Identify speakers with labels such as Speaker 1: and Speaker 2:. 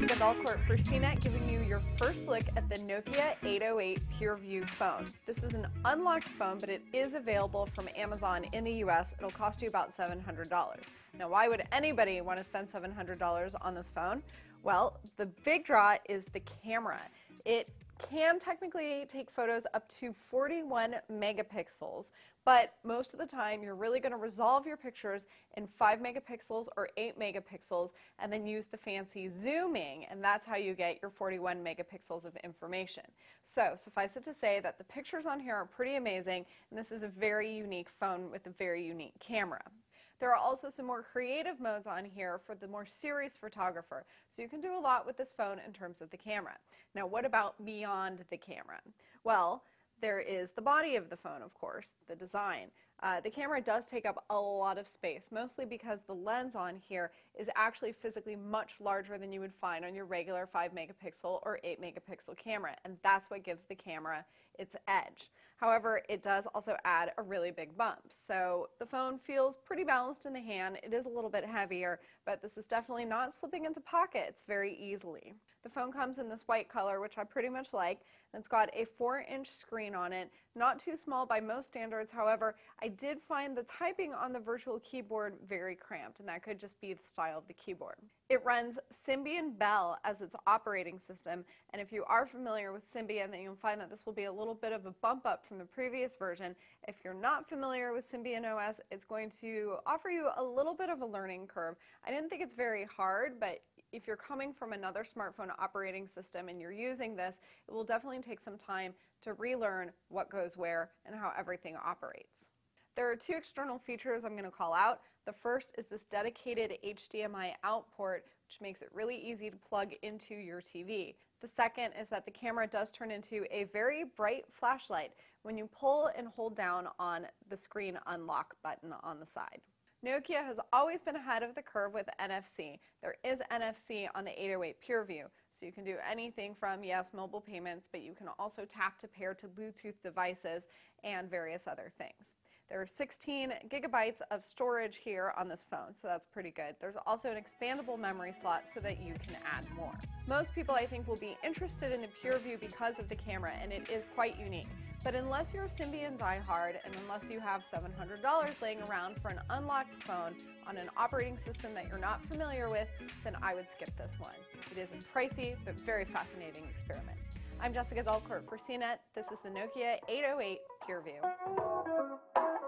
Speaker 1: Jessica Dalcourt for CNET, giving you your first look at the Nokia 808 PureView phone. This is an unlocked phone, but it is available from Amazon in the US. It'll cost you about $700. Now, why would anybody want to spend $700 on this phone? Well, the big draw is the camera. It can technically take photos up to 41 megapixels, but most of the time you're really going to resolve your pictures in 5 megapixels or 8 megapixels and then use the fancy zooming, and that's how you get your 41 megapixels of information. So suffice it to say that the pictures on here are pretty amazing, and this is a very unique phone with a very unique camera. There are also some more creative modes on here for the more serious photographer, so you can do a lot with this phone in terms of the camera. Now, what about beyond the camera? Well, there is the body of the phone, of course, the design. The camera does take up a lot of space, mostly because the lens on here is actually physically much larger than you would find on your regular 5 megapixel or 8 megapixel camera, and that's what gives the camera its edge. However, it does also add a really big bump, so the phone feels pretty balanced in the hand. It is a little bit heavier, but this is definitely not slipping into pockets very easily. The phone comes in this white color, which I pretty much like, and it's got a 4-inch screen on it, not too small by most standards. However, I did find the typing on the virtual keyboard very cramped, and that could just be the style of the keyboard. It runs Symbian Belle as its operating system, and if you are familiar with Symbian, then you'll find that this will be a little bit of a bump up from the previous version. If you're not familiar with Symbian OS, it's going to offer you a little bit of a learning curve. I didn't think it's very hard, but if you're coming from another smartphone operating system and you're using this, it will definitely take some time to relearn what goes where and how everything operates. There are two external features I'm going to call out. The first is this dedicated HDMI out port, which makes it really easy to plug into your TV. The second is that the camera does turn into a very bright flashlight when you pull and hold down on the screen unlock button on the side. Nokia has always been ahead of the curve with NFC. There is NFC on the 808 PureView, so you can do anything from, yes, mobile payments, but you can also tap to pair to Bluetooth devices and various other things. There are 16 gigabytes of storage here on this phone, so that's pretty good. There's also an expandable memory slot so that you can add more. Most people, I think, will be interested in the PureView because of the camera, and it is quite unique. But unless you're a Symbian diehard, and unless you have $700 laying around for an unlocked phone on an operating system that you're not familiar with, then I would skip this one. It is a pricey but very fascinating experiment. I'm Jessica Dalcourt for CNET. This is the Nokia 808 PureView.